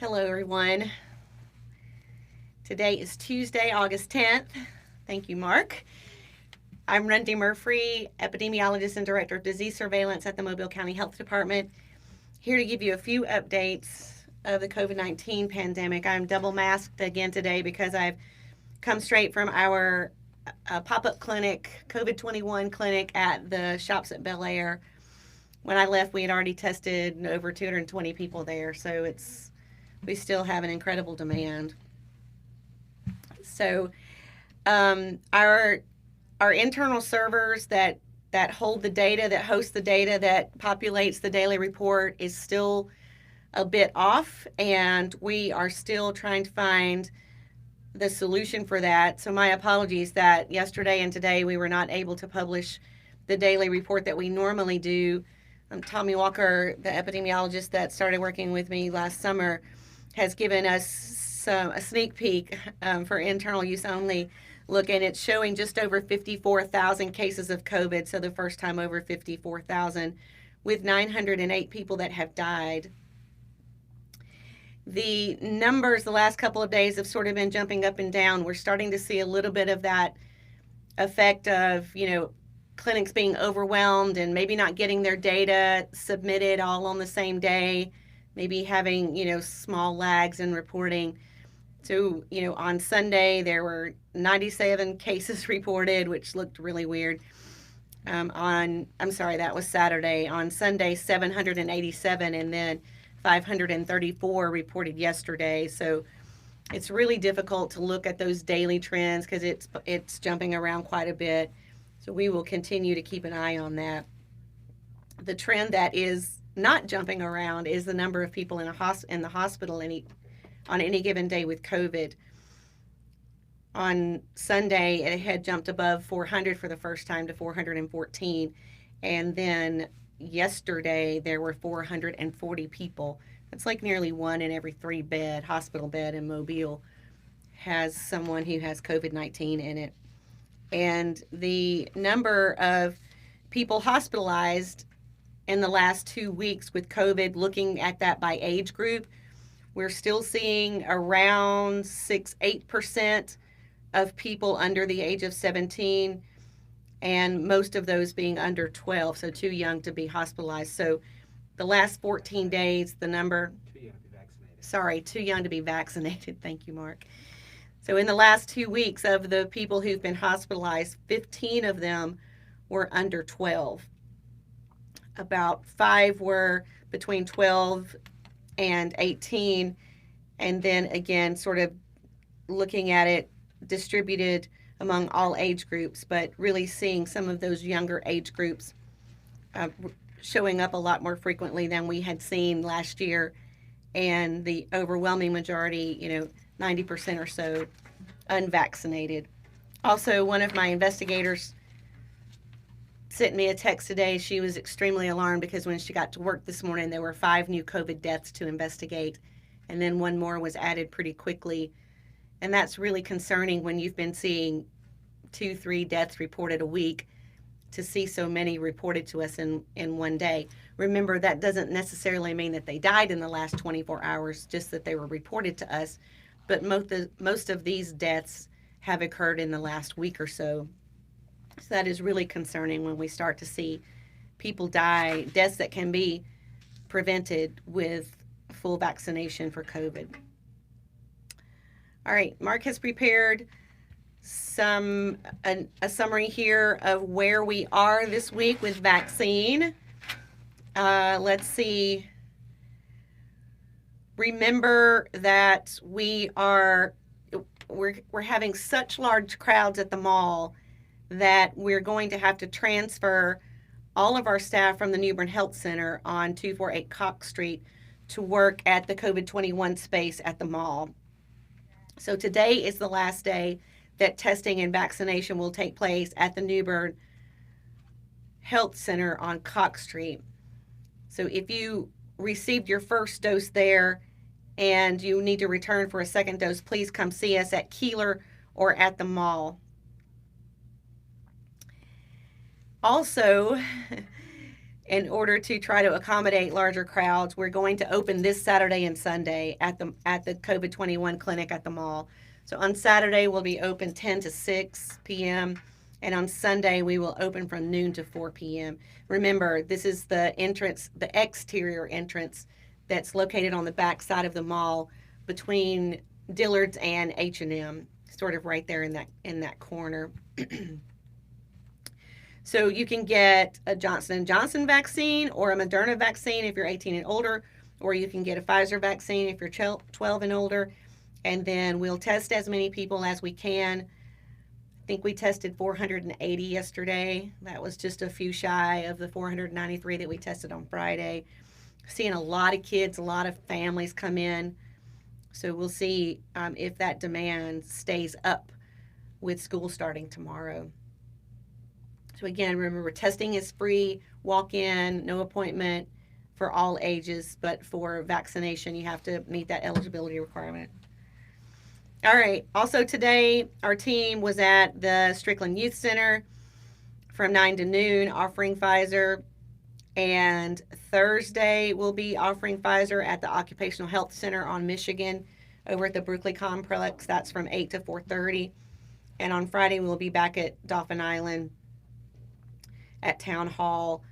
Hello, everyone. Today is Tuesday, August 10th. Thank you, Mark. I'm Rundy Murphy, epidemiologist and director of disease surveillance at the Mobile County Health Department, here to give you a few updates of the COVID-19 pandemic. I'm double masked again today because I've come straight from our pop-up clinic, COVID-21 clinic at the shops at Bel Air. When I left, we had already tested over 220 people there, so we still have an incredible demand. So our internal servers that hold the data, that host the data, that populates the daily report is still a bit off, and we are still trying to find the solution for that. So my apologies that yesterday and today we were not able to publish the daily report that we normally do. Tommy Walker, the epidemiologist that started working with me last summer, has given us a sneak peek for internal use only look, and it's showing just over 54,000 cases of COVID, so the first time over 54,000, with 908 people that have died. The numbers the last couple of days have sort of been jumping up and down. We're starting to see a little bit of that effect of, clinics being overwhelmed and maybe not getting their data submitted all on the same day, maybe having, small lags in reporting. So, on Sunday, there were 97 cases reported, which looked really weird. That was Saturday. On Sunday, 787, and then 534 reported yesterday. So it's really difficult to look at those daily trends because it's jumping around quite a bit. So we will continue to keep an eye on that. The trend that is not jumping around is the number of people in the hospital on any given day with COVID. On Sunday, it had jumped above 400 for the first time to 414. And then yesterday, there were 440 people. That's like nearly 1 in every 3 hospital bed in Mobile has someone who has COVID-19 in it. And the number of people hospitalized in the last 2 weeks with COVID, looking at that by age group, we're still seeing around 8% of people under the age of 17, and most of those being under 12, so too young to be hospitalized. So the last 14 days, the number... Too young to be vaccinated. Sorry, too young to be vaccinated. Thank you, Mark. So in the last 2 weeks, of the people who've been hospitalized, 15 of them were under 12. About 5 were between 12 and 18, and then again, sort of looking at it distributed among all age groups, but really seeing some of those younger age groups showing up a lot more frequently than we had seen last year, and the overwhelming majority, 90% or so, unvaccinated. Also, one of my investigators sent me a text today. She was extremely alarmed because when she got to work this morning, there were 5 new COVID deaths to investigate, and then 1 more was added pretty quickly. And that's really concerning when you've been seeing 2-3 deaths reported a week, to see so many reported to us in one day. Remember, that doesn't necessarily mean that they died in the last 24 hours, just that they were reported to us. But most of these deaths have occurred in the last week or so. So that is really concerning when we start to see people die, deaths that can be prevented with full vaccination for COVID. All right, Mark has prepared a summary here of where we are this week with vaccine. Let's see. Remember that we're having such large crowds at the mall that we're going to have to transfer all of our staff from the New Bern Health Center on 248 Cox Street to work at the COVID-21 space at the mall. So today is the last day that testing and vaccination will take place at the New Bern Health Center on Cox Street. So if you received your first dose there and you need to return for a second dose, please come see us at Keeler or at the mall. Also, in order to try to accommodate larger crowds, we're going to open this Saturday and Sunday at the COVID-21 clinic at the mall. So on Saturday, we'll be open 10 to 6 p.m., and on Sunday, we will open from noon to 4 p.m. Remember, this is the entrance, the exterior entrance that's located on the back side of the mall between Dillard's and H&M, sort of right there in that corner. So you can get a Johnson & Johnson vaccine or a Moderna vaccine if you're 18 and older, or you can get a Pfizer vaccine if you're 12 and older. And then we'll test as many people as we can. I think we tested 480 yesterday. That was just a few shy of the 493 that we tested on Friday. Seeing a lot of kids, a lot of families come in. So we'll see if that demand stays up with school starting tomorrow. So again, remember, testing is free, walk in, no appointment for all ages, but for vaccination, you have to meet that eligibility requirement. All right, also today, our team was at the Strickland Youth Center from 9 to noon offering Pfizer, and Thursday we'll be offering Pfizer at the Occupational Health Center on Michigan over at the Brooklyn Complex. That's from 8 to 4:30, and on Friday we'll be back at Dauphin Island at Town Hall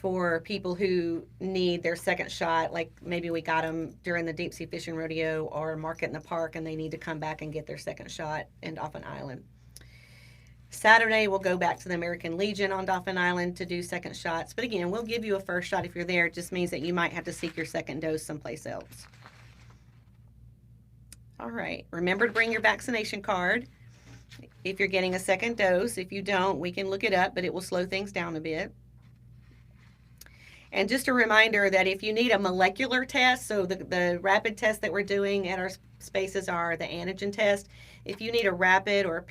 for people who need their second shot, like maybe we got them during the deep sea fishing rodeo or Market in the Park and they need to come back and get their second shot in Dauphin Island. Saturday we'll go back to the American Legion on Dauphin Island to do second shots, but again, we'll give you a first shot if you're there. It just means that you might have to seek your second dose someplace else. All right, remember to bring your vaccination card if you're getting a second dose. If you don't, we can look it up, but it will slow things down a bit. And just a reminder that if you need a molecular test, so the rapid test that we're doing at our spaces are the antigen test. If you need a rapid or a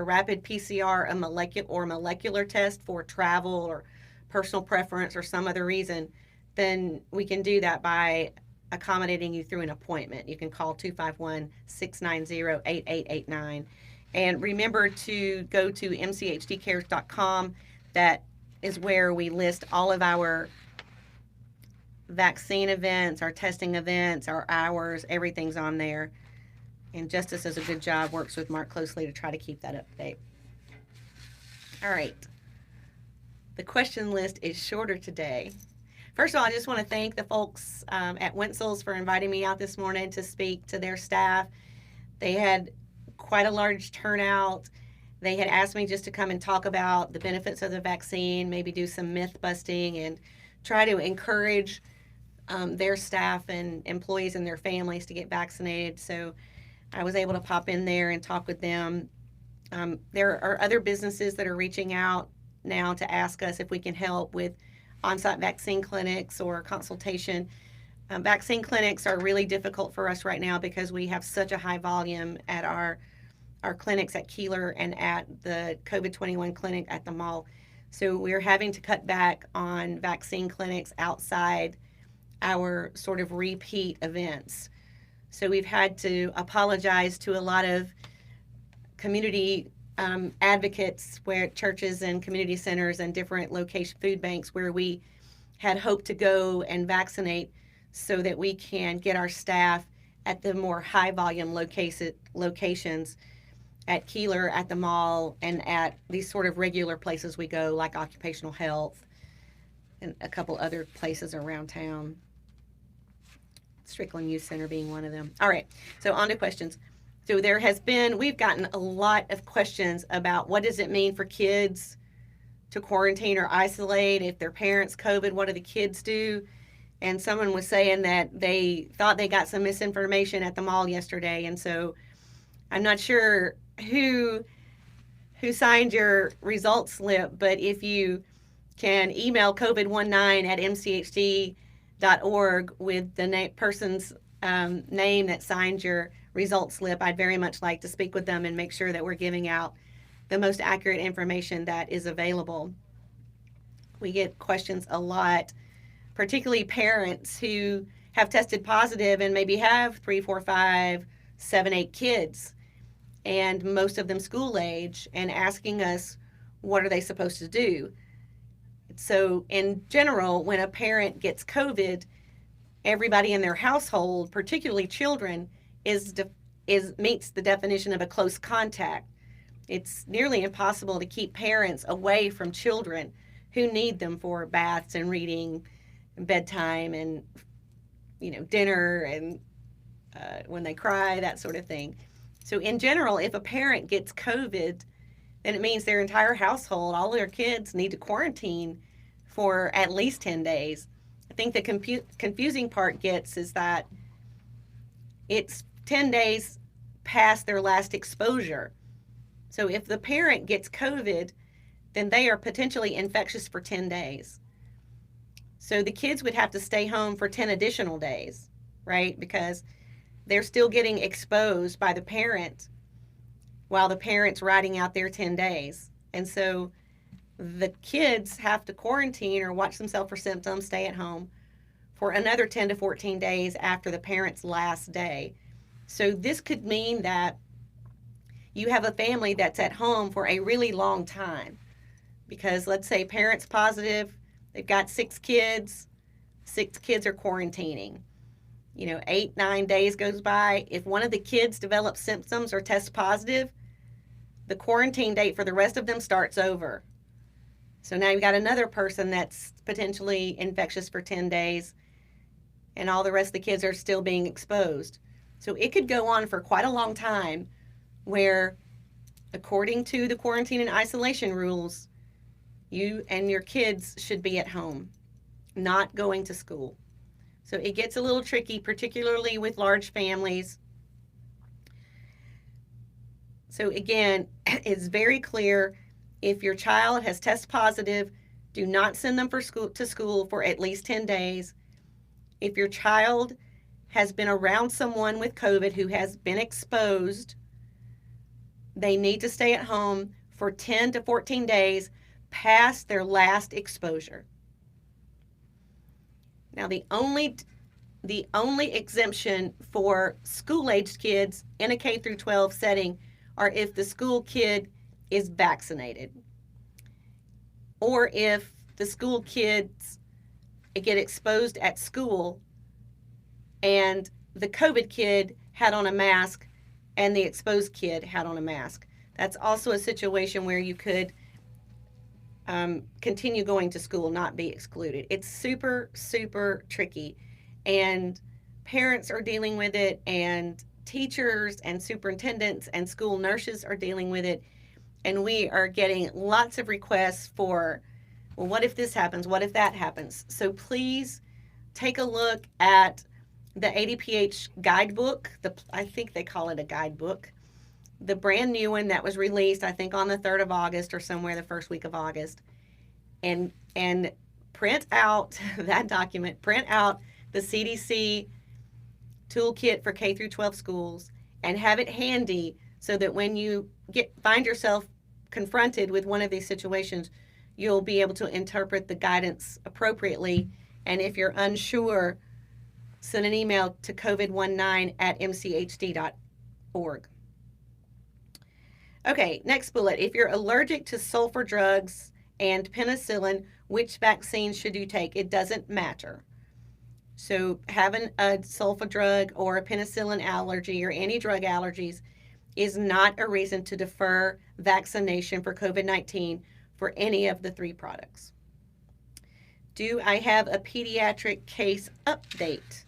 rapid PCR, a molecular test for travel or personal preference or some other reason, then we can do that by accommodating you through an appointment. You can call 251-690-8889. And remember to go to mchdcares.com. That is where we list all of our vaccine events, our testing events, our hours, everything's on there. And Justice does a good job, works with Mark closely to try to keep that up to date. All right. The question list is shorter today. First of all, I just want to thank the folks at Winsel's for inviting me out this morning to speak to their staff. They had quite a large turnout. They had asked me just to come and talk about the benefits of the vaccine, maybe do some myth busting and try to encourage their staff and employees and their families to get vaccinated. So I was able to pop in there and talk with them. There are other businesses that are reaching out now to ask us if we can help with on-site vaccine clinics or consultation. Vaccine clinics are really difficult for us right now because we have such a high volume at our clinics at Keeler and at the COVID-21 clinic at the mall. So we're having to cut back on vaccine clinics outside our sort of repeat events. So we've had to apologize to a lot of community advocates, where churches and community centers and different location food banks where we had hoped to go and vaccinate so that we can get our staff at the more high volume locations at Keeler, at the mall, and at these sort of regular places we go, like occupational health and a couple other places around town. Strickland Youth Center being one of them. All right, so on to questions. So we've gotten a lot of questions about what does it mean for kids to quarantine or isolate if their parents COVID, what do the kids do? And someone was saying that they thought they got some misinformation at the mall yesterday, and so I'm not sure who signed your results slip, but if you can email covid19@mchd.org with the person's name that signed your results slip, I'd very much like to speak with them and make sure that we're giving out the most accurate information that is available. We get questions a lot, particularly parents who have tested positive and maybe have 3, 4, 5, 7, 8 kids, and most of them school age, and asking us what are they supposed to do. So in general, when a parent gets COVID, everybody in their household, particularly children, is meets the definition of a close contact. It's nearly impossible to keep parents away from children who need them for baths and reading, and bedtime, and dinner, and when they cry, that sort of thing. So in general, if a parent gets COVID, then it means their entire household, all their kids, need to quarantine for at least 10 days. I think the confusing part is that it's 10 days past their last exposure. So if the parent gets COVID, then they are potentially infectious for 10 days. So the kids would have to stay home for 10 additional days, right? Because they're still getting exposed by the parent while the parent's riding out their 10 days. And so the kids have to quarantine or watch themselves for symptoms, stay at home for another 10 to 14 days after the parent's last day. So this could mean that you have a family that's at home for a really long time. Because let's say parent's positive, they've got 6 kids, 6 kids are quarantining. 8, 9 days goes by. If one of the kids develops symptoms or tests positive, the quarantine date for the rest of them starts over. So now you've got another person that's potentially infectious for 10 days, and all the rest of the kids are still being exposed. So it could go on for quite a long time where, according to the quarantine and isolation rules, you and your kids should be at home, not going to school. So it gets a little tricky, particularly with large families. So again, it's very clear, if your child has tested positive, do not send them to school for at least 10 days. If your child has been around someone with COVID who has been exposed, they need to stay at home for 10 to 14 days past their last exposure. Now, the only exemption for school-aged kids in a K through 12 setting are if the school kid is vaccinated, or if the school kids get exposed at school and the COVID kid had on a mask and the exposed kid had on a mask. That's also a situation where you could continue going to school, not be excluded. It's super, super tricky, and parents are dealing with it, and teachers and superintendents and school nurses are dealing with it, and we are getting lots of requests for, well, what if this happens? What if that happens? So please take a look at the ADPH guidebook. I think they call it a guidebook. The brand new one that was released, I think, on the 3rd of August or somewhere the first week of August. And print out that document, print out the CDC toolkit for K through 12 schools, and have it handy so that when you find yourself confronted with one of these situations, you'll be able to interpret the guidance appropriately. And if you're unsure, send an email to covid19@mchd.org. Okay, next bullet. If you're allergic to sulfur drugs and penicillin, which vaccine should you take? It doesn't matter. So having a sulfur drug or a penicillin allergy or any drug allergies is not a reason to defer vaccination for COVID-19 for any of the 3 products. Do I have a pediatric case update?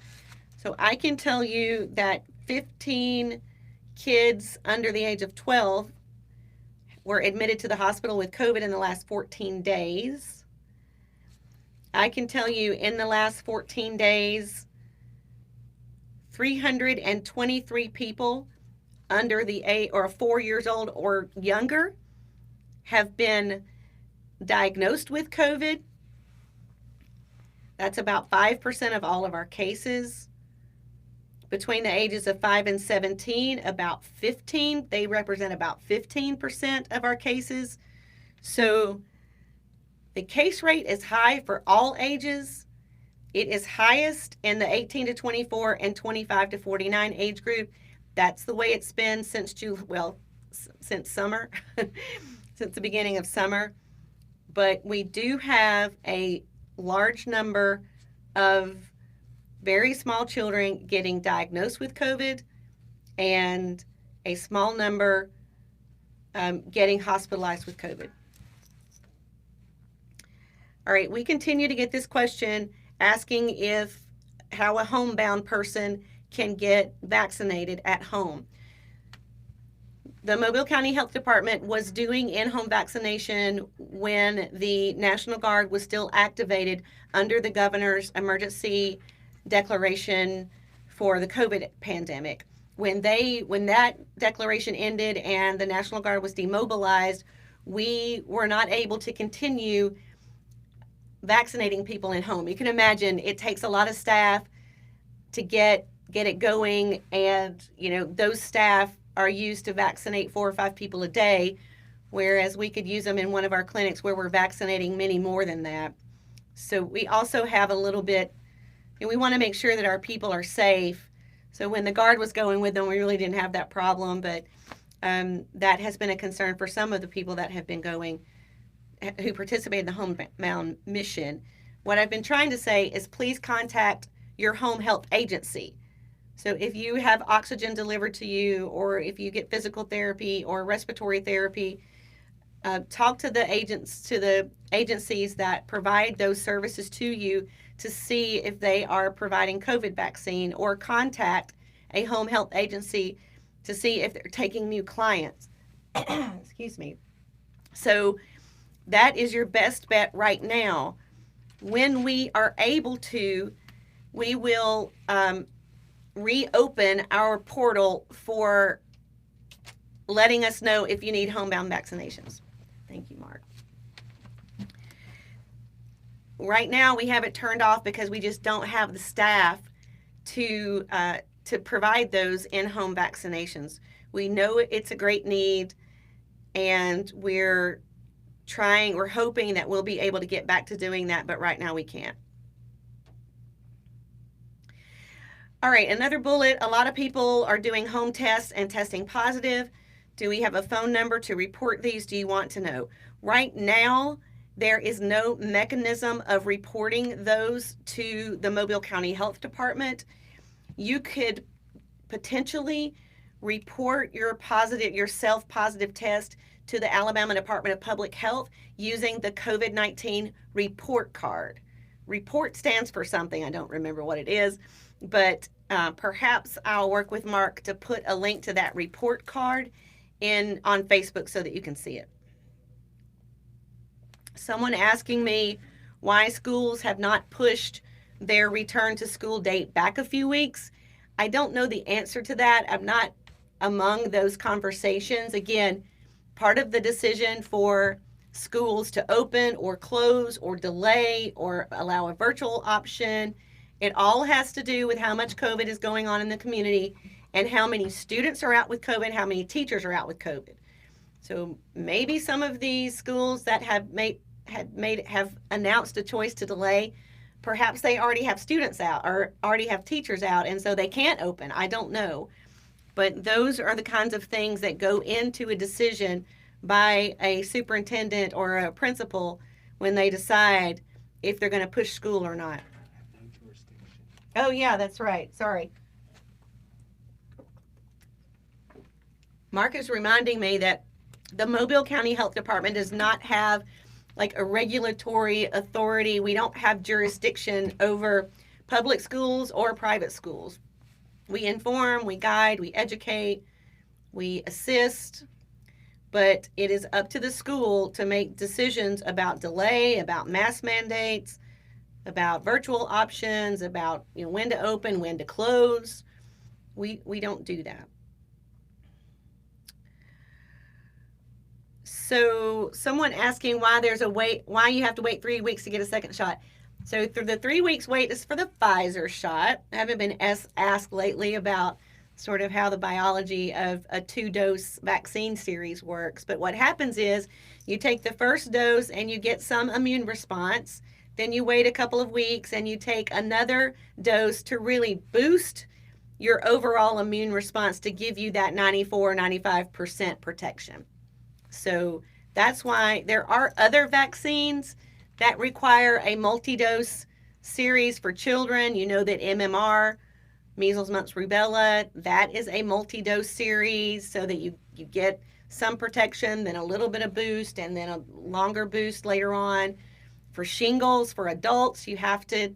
So I can tell you that 15 kids under the age of 12 were admitted to the hospital with COVID in the last 14 days. I can tell you in the last 14 days, 323 people under the age or 4 years old or younger have been diagnosed with COVID. That's about 5% of all of our cases. Between the ages of 5 and 17, about 15, they represent about 15% of our cases. So the case rate is high for all ages. It is highest in the 18 to 24 and 25 to 49 age group. That's the way it's been since summer, since the beginning of summer. but we do have a large number of very small children getting diagnosed with COVID and a small number getting hospitalized with COVID. All right, we continue to get this question asking how a homebound person can get vaccinated at home. The Mobile County Health Department was doing in-home vaccination when the National Guard was still activated under the governor's emergency declaration for the COVID pandemic. When that declaration ended and the National Guard was demobilized, we were not able to continue vaccinating people in home. You can imagine it takes a lot of staff to get it going, and those staff are used to vaccinate 4 or 5 people a day, whereas we could use them in one of our clinics where we're vaccinating many more than that. So we also have a little bit, we want to make sure that our people are safe. So when the Guard was going with them, we really didn't have that problem, but that has been a concern for some of the people that have been going, who participate in the Homebound mission. What I've been trying to say is please contact your home health agency. So if you have oxygen delivered to you, or if you get physical therapy or respiratory therapy, talk to the agencies that provide those services to you to see if they are providing COVID vaccine, or contact a home health agency to see if they're taking new clients. Excuse me. So that is your best bet right now. When we are able to, we will reopen our portal for letting us know if you need homebound vaccinations. Thank you, Mark. Right now we have it turned off because we just don't have the staff to provide those in-home vaccinations. We know it's a great need, and we're hoping that we'll be able to get back to doing that, but right now we can't. All right, another bullet. A lot of people are doing home tests and testing positive. Do we have a phone number to report these? Do you want to know? Right now, there is no mechanism of reporting those to the Mobile County Health Department. You could potentially report your self-positive test to the Alabama Department of Public Health using the COVID-19 report card. Report stands for something, I don't remember what it is, but perhaps I'll work with Mark to put a link to that report card on Facebook so that you can see it. Someone asking me why schools have not pushed their return to school date back a few weeks. I don't know the answer to that. I'm not among those conversations. Again, part of the decision for schools to open or close or delay or allow a virtual option, it all has to do with how much COVID is going on in the community and how many students are out with COVID, how many teachers are out with COVID. So maybe some of these schools that have announced a choice to delay, perhaps they already have students out or already have teachers out, and so they can't open. I don't know. But those are the kinds of things that go into a decision by a superintendent or a principal when they decide if they're going to push school or not. Oh, yeah, that's right. Sorry. Mark is reminding me that the Mobile County Health Department does not have like a regulatory authority. We don't have jurisdiction over public schools or private schools. We inform, we guide, we educate, we assist, but it is up to the school to make decisions about delay, about mask mandates, about virtual options, about when to open, when to close. We don't do that. So someone asking why you have to wait 3 weeks to get a second shot. So through the 3 weeks wait is for the Pfizer shot. I haven't been asked lately about sort of how the biology of a 2-dose vaccine series works. But what happens is you take the first dose and you get some immune response. Then you wait a couple of weeks and you take another dose to really boost your overall immune response to give you that 94, 95% protection. So That's why there are other vaccines that require a multi-dose series for children. You know that MMR, measles, mumps, rubella, that is a multi-dose series so that you get some protection, then a little bit of boost, and then a longer boost later on. For shingles, for adults, you have to,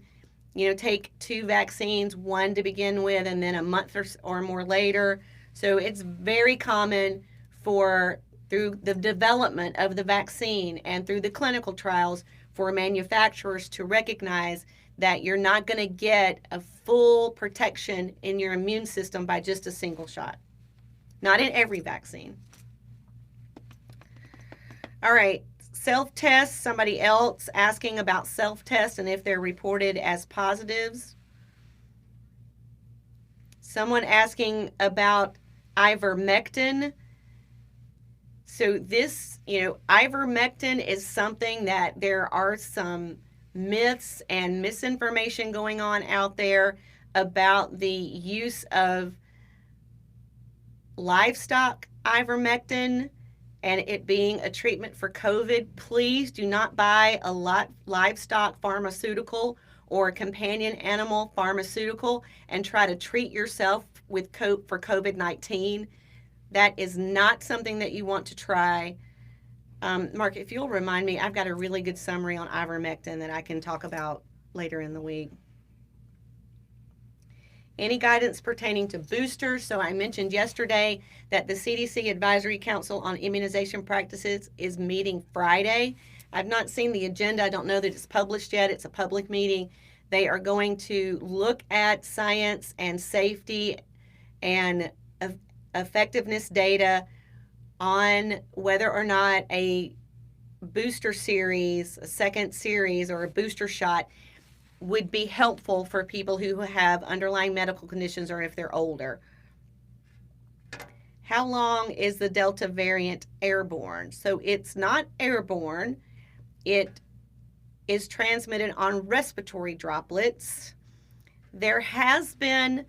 take 2 vaccines, one to begin with, and then a month or more later. So it's very common through the development of the vaccine and through the clinical trials for manufacturers to recognize that you're not going to get a full protection in your immune system by just a single shot. Not in every vaccine. All right, self-test, somebody else asking about self-test and if they're reported as positives. Someone asking about ivermectin. So this, ivermectin is something that there are some myths and misinformation going on out there about the use of livestock ivermectin and it being a treatment for COVID. Please do not buy a livestock pharmaceutical or a companion animal pharmaceutical and try to treat yourself for COVID-19. That is not something that you want to try. Mark, if you'll remind me, I've got a really good summary on ivermectin that I can talk about later in the week. Any guidance pertaining to boosters? So I mentioned yesterday that the CDC Advisory Council on Immunization Practices is meeting Friday. I've not seen the agenda. I don't know that it's published yet. It's a public meeting. They are going to look at science and safety and effectiveness data on whether or not a booster series, a second series, or a booster shot would be helpful for people who have underlying medical conditions or if they're older. How long is the Delta variant airborne? So it's not airborne. It is transmitted on respiratory droplets. There has been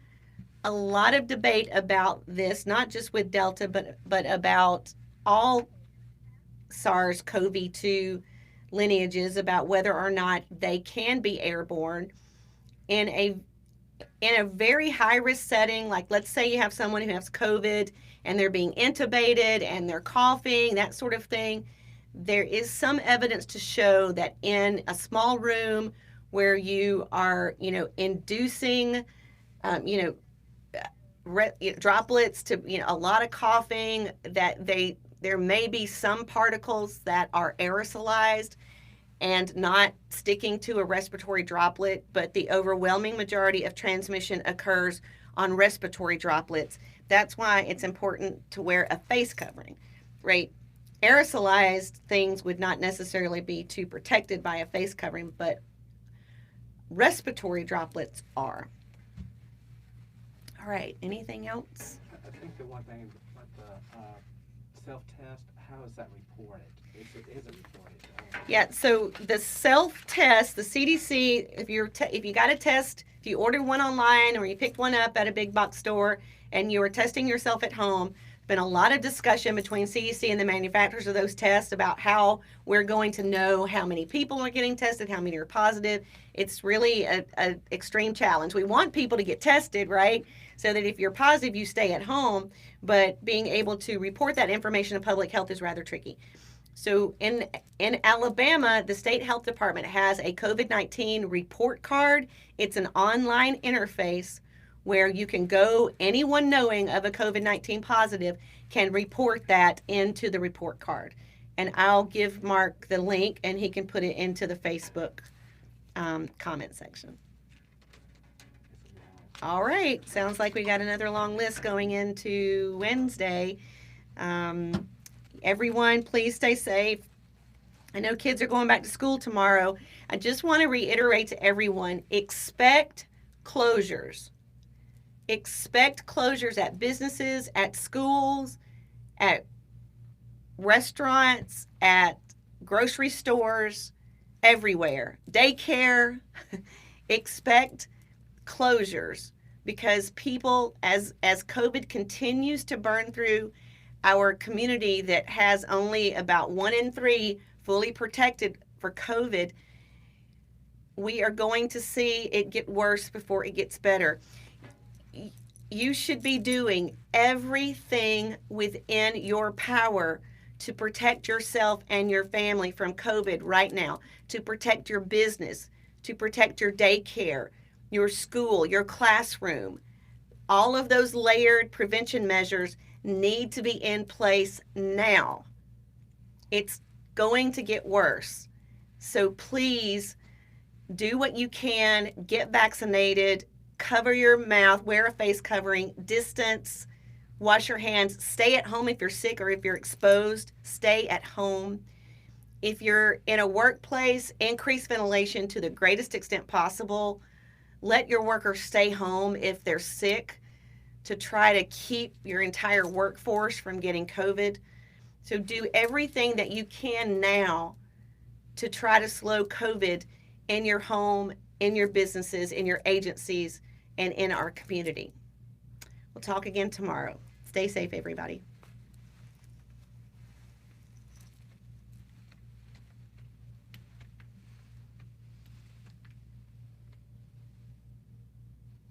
a lot of debate about this, not just with Delta, but about all SARS-CoV-2 lineages, about whether or not they can be airborne. In a very high-risk setting, like let's say you have someone who has COVID and they're being intubated and they're coughing, that sort of thing, there is some evidence to show that in a small room where you are, inducing, droplets to a lot of coughing, that there may be some particles that are aerosolized and not sticking to a respiratory droplet, but the overwhelming majority of transmission occurs on respiratory droplets. That's why it's important to wear a face covering, right? Aerosolized things would not necessarily be too protected by a face covering, but respiratory droplets are. All right, anything else? I think the one thing with the self-test, how is that reported? Is it reported? Yeah, so the self-test, the CDC, if you got a test, if you ordered one online or you picked one up at a big box store and you were testing yourself at home, been a lot of discussion between CDC and the manufacturers of those tests about how we're going to know how many people are getting tested, how many are positive. It's really an extreme challenge. We want people to get tested, right? So that if you're positive, you stay at home, but being able to report that information to public health is rather tricky. So in Alabama, the state health department has a COVID-19 report card. It's an online interface where you can go, anyone knowing of a COVID-19 positive can report that into the report card. And I'll give Mark the link and he can put it into the Facebook comment section. All right, sounds like we got another long list going into Wednesday. Everyone, please stay safe. I know kids are going back to school tomorrow. I just want to reiterate to everyone, expect closures. Expect closures at businesses, at schools, at restaurants, at grocery stores, everywhere. Daycare. Expect closures because people, as COVID continues to burn through our community that has only about 1 in 3 fully protected for COVID, we are going to see it get worse before it gets better. You should be doing everything within your power to protect yourself and your family from COVID right now, to protect your business, to protect your daycare, your school, your classroom. All of those layered prevention measures need to be in place now. It's going to get worse. So please do what you can, get vaccinated, cover your mouth, wear a face covering, distance, wash your hands, stay at home if you're sick or if you're exposed, stay at home. If you're in a workplace, increase ventilation to the greatest extent possible. Let your workers stay home if they're sick to try to keep your entire workforce from getting COVID. So do everything that you can now to try to slow COVID in your home, in your businesses, in your agencies, and in our community. We'll talk again tomorrow. Stay safe, everybody.